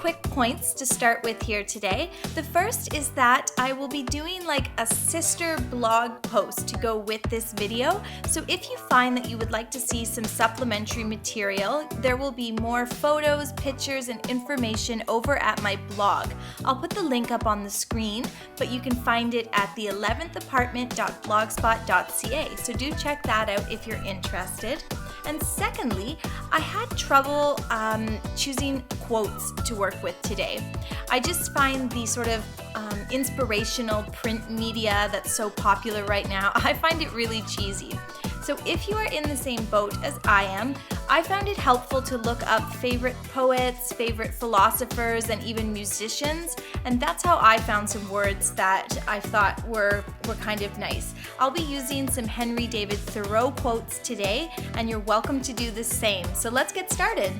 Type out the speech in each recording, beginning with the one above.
quick points to start with here today. The first is that I will be doing like a sister blog post to go with this video. So if you find that you would like to see some supplementary material, there will be more photos, pictures, and information over at my blog. I'll put the link up on the screen, but you can find it at the11thapartment.blogspot.ca. So do check that out if you're interested. And secondly, I had trouble choosing quotes to work with today. I just find the sort of inspirational print media that's so popular right now, I find it really cheesy. So if you are in the same boat as I am, I found it helpful to look up favorite poets, favorite philosophers, and even musicians, and that's how I found some words that I thought were kind of nice. I'll be using some Henry David Thoreau quotes today, and you're welcome to do the same. So let's get started.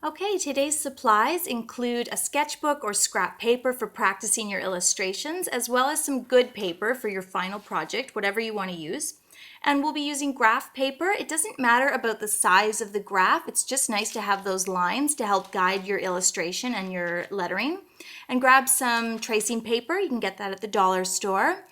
Okay, today's supplies include a sketchbook or scrap paper for practicing your illustrations, as well as some good paper for your final project, whatever you want to use. And we'll be using graph paper. It doesn't matter about the size of the graph, it's just nice to have those lines to help guide your illustration and your lettering. And grab some tracing paper, you can get that at the dollar store.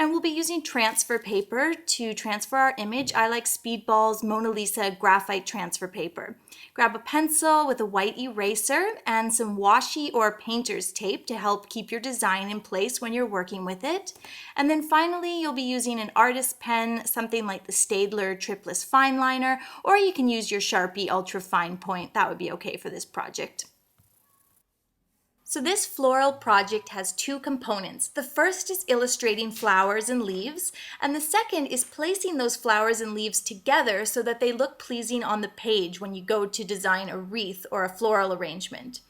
And we'll be using transfer paper to transfer our image. I like Speedball's Mona Lisa graphite transfer paper. Grab a pencil with a white eraser and some washi or painter's tape to help keep your design in place when you're working with it. And then finally, you'll be using an artist pen, something like the Staedtler Triplus Fineliner, or you can use your Sharpie Ultra Fine Point. That would be okay for this project. So this floral project has two components. The first is illustrating flowers and leaves, and the second is placing those flowers and leaves together so that they look pleasing on the page when you go to design a wreath or a floral arrangement.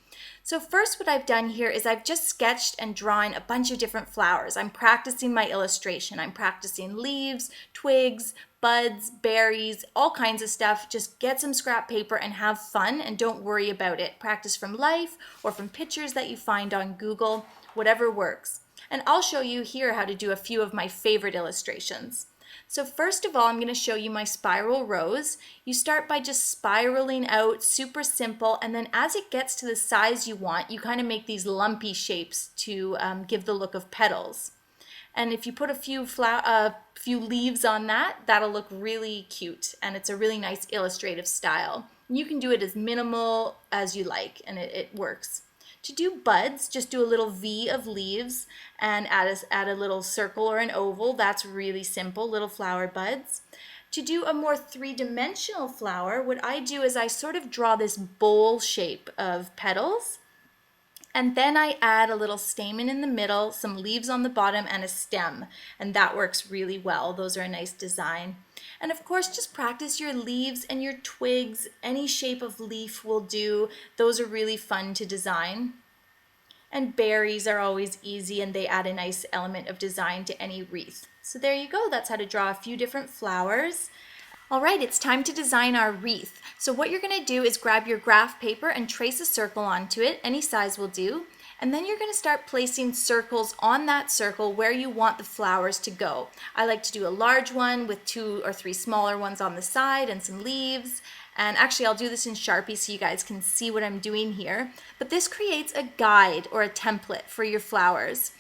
So first, what I've done here is I've just sketched and drawn a bunch of different flowers. I'm practicing my illustration. I'm practicing leaves, twigs, buds, berries, all kinds of stuff. Just get some scrap paper and have fun and don't worry about it. Practice from life or from pictures that you find on Google, whatever works. And I'll show you here how to do a few of my favorite illustrations. So first of all, I'm going to show you my spiral rose. You start by just spiraling out, super simple, and then as it gets to the size you want, you kind of make these lumpy shapes to give the look of petals. And if you put a few leaves on that, that'll look really cute, and it's a really nice illustrative style. You can do it as minimal as you like, and it works. To do buds, just do a little V of leaves and add a little circle or an oval. That's really simple, little flower buds. To do a more three-dimensional flower, what I do is I sort of draw this bowl shape of petals, and then I add a little stamen in the middle, some leaves on the bottom, and a stem, and that works really well. Those are a nice design. And of course, just practice your leaves and your twigs. Any shape of leaf will do. Those are really fun to design. And berries are always easy, and they add a nice element of design to any wreath. So there you go. That's how to draw a few different flowers. All right, it's time to design our wreath. So what you're going to do is grab your graph paper and trace a circle onto it. Any size will do. And then you're going to start placing circles on that circle where you want the flowers to go. I like to do a large one with 2 or 3 smaller ones on the side and some leaves. And actually, I'll do this in Sharpie so you guys can see what I'm doing here. But this creates a guide or a template for your flowers.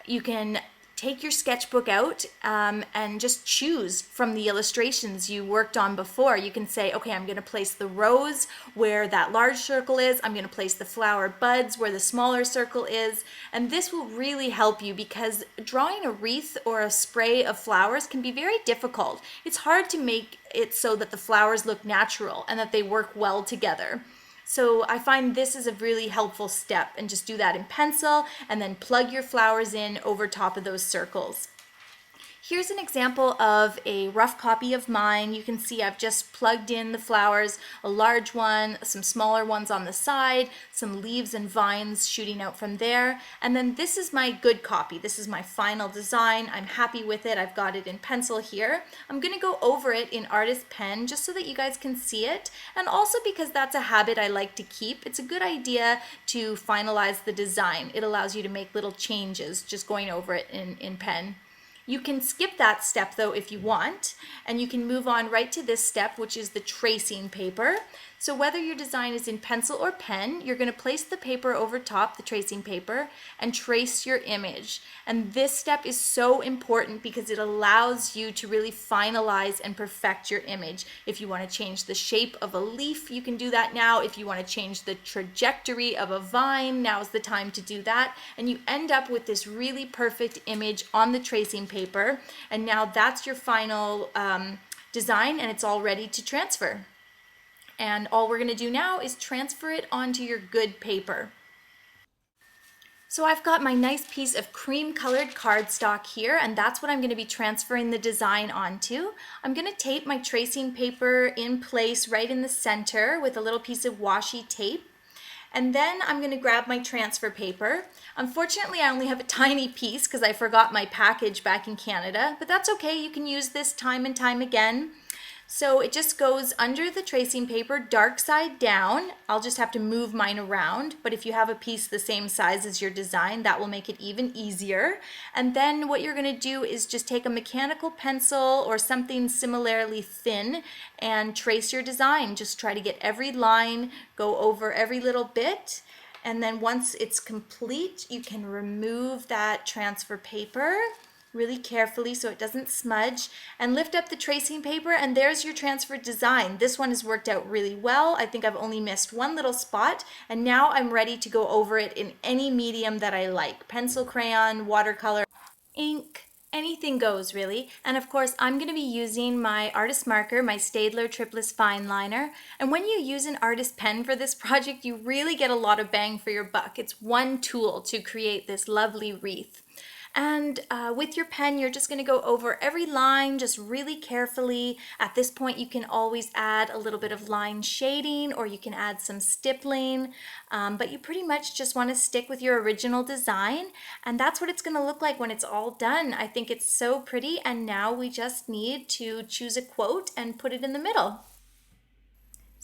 You can take your sketchbook out and just choose from the illustrations you worked on before. You can say, okay, I'm going to place the rose where that large circle is. I'm going to place the flower buds where the smaller circle is. And this will really help you because drawing a wreath or a spray of flowers can be very difficult. It's hard to make it so that the flowers look natural and that they work well together. So I find this is a really helpful step, and just do that in pencil and then plug your flowers in over top of those circles. Here's an example of a rough copy of mine. You can see I've just plugged in the flowers, a large one, some smaller ones on the side, some leaves and vines shooting out from there. And then this is my good copy. This is my final design. I'm happy with it. I've got it in pencil here. I'm going to go over it in artist pen just so that you guys can see it. And also because that's a habit I like to keep. It's a good idea to finalize the design. It allows you to make little changes just going over it in pen. You can skip that step though if you want, and you can move on right to this step, which is the tracing paper. So whether your design is in pencil or pen, you're going to place the paper over top, the tracing paper, and trace your image. And this step is so important because it allows you to really finalize and perfect your image. If you want to change the shape of a leaf, you can do that now. If you want to change the trajectory of a vine, now's the time to do that. And you end up with this really perfect image on the tracing paper. And now that's your final design, and it's all ready to transfer. And all we're going to do now is transfer it onto your good paper. So I've got my nice piece of cream colored cardstock here, and that's what I'm going to be transferring the design onto. I'm going to tape my tracing paper in place right in the center with a little piece of washi tape. And then I'm going to grab my transfer paper. Unfortunately, I only have a tiny piece because I forgot my package back in Canada, but that's okay. You can use this time and time again. So it just goes under the tracing paper, dark side down. I'll just have to move mine around, but if you have a piece the same size as your design, that will make it even easier. And then what you're going to do is just take a mechanical pencil or something similarly thin and trace your design. Just try to get every line, go over every little bit. And then once it's complete, you can remove that transfer paper really carefully so it doesn't smudge, and lift up the tracing paper, and there's your transfer design. This one has worked out really well. I think I've only missed one little spot, and now I'm ready to go over it in any medium that I like. Pencil, crayon, watercolor, ink, anything goes really. And of course, I'm going to be using my artist marker, my Staedtler Triplus Fine Liner. And when you use an artist pen for this project, you really get a lot of bang for your buck. It's one tool to create this lovely wreath. And with your pen, you're just going to go over every line just really carefully. At this point, you can always add a little bit of line shading, or you can add some stippling, but you pretty much just want to stick with your original design, and that's what it's going to look like when it's all done. I think it's so pretty, and now we just need to choose a quote and put it in the middle.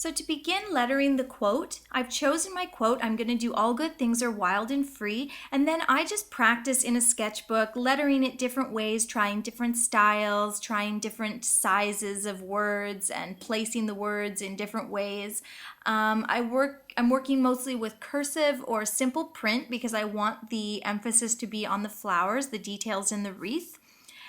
So to begin lettering the quote, I've chosen my quote. I'm going to do "All good things are wild and free," and then I just practice in a sketchbook, lettering it different ways, trying different styles, trying different sizes of words, and placing the words in different ways. I'm working mostly with cursive or simple print because I want the emphasis to be on the flowers, the details in the wreath.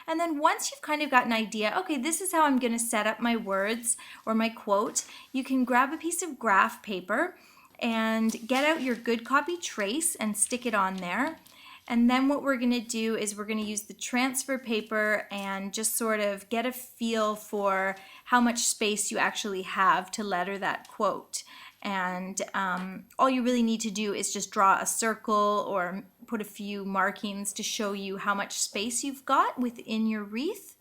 And then once you've kind of got an idea, okay, this is how I'm going to set up my words or my quote, you can grab a piece of graph paper and get out your good copy trace and stick it on there. And then what we're going to do is we're going to use the transfer paper and just sort of get a feel for how much space you actually have to letter that quote. And all you really need to do is just draw a circle or put a few markings to show you how much space you've got within your wreath.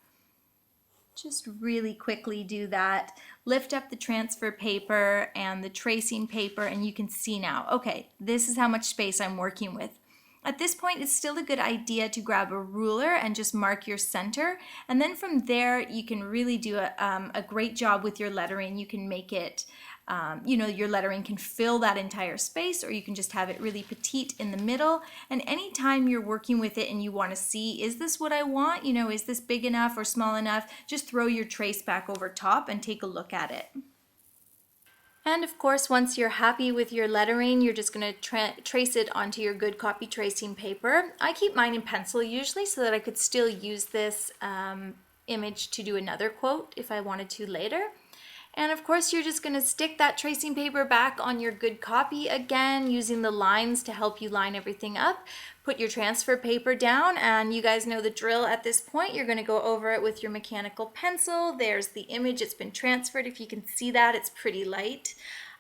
Just really quickly do that. Lift up the transfer paper and the tracing paper, and you can see now, okay, this is how much space I'm working with. At this point, it's still a good idea to grab a ruler and just mark your center. And then from there, you can really do a great job with your lettering. You can make it, your lettering can fill that entire space, or you can just have it really petite in the middle. And anytime you're working with it and you want to see, is this what I want? Is this big enough or small enough? Just throw your trace back over top and take a look at it. And of course, once you're happy with your lettering, you're just going to trace it onto your good copy tracing paper. I keep mine in pencil usually so that I could still use this image to do another quote if I wanted to later. And of course, you're just going to stick that tracing paper back on your good copy again, using the lines to help you line everything up. Put your transfer paper down, and you guys know the drill at this point. You're going to go over it with your mechanical pencil. There's the image. It's been transferred. If you can see that, it's pretty light.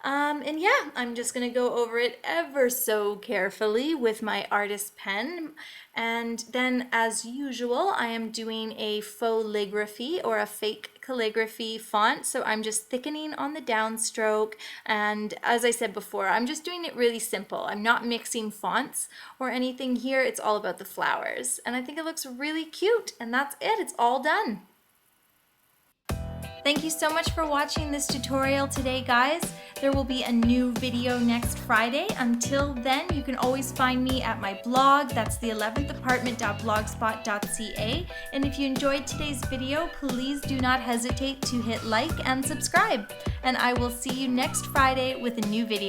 And yeah, I'm just going to go over it ever so carefully with my artist pen. And then, as usual, I am doing a faux calligraphy or a fake calligraphy font. So I'm just thickening on the downstroke. And as I said before, I'm just doing it really simple. I'm not mixing fonts or anything here. It's all about the flowers. And I think it looks really cute. And that's it. It's all done. Thank you so much for watching this tutorial today, guys. There will be a new video next Friday. Until then, you can always find me at my blog. That's the 11thapartment.blogspot.ca. And if you enjoyed today's video, please do not hesitate to hit like and subscribe. And I will see you next Friday with a new video.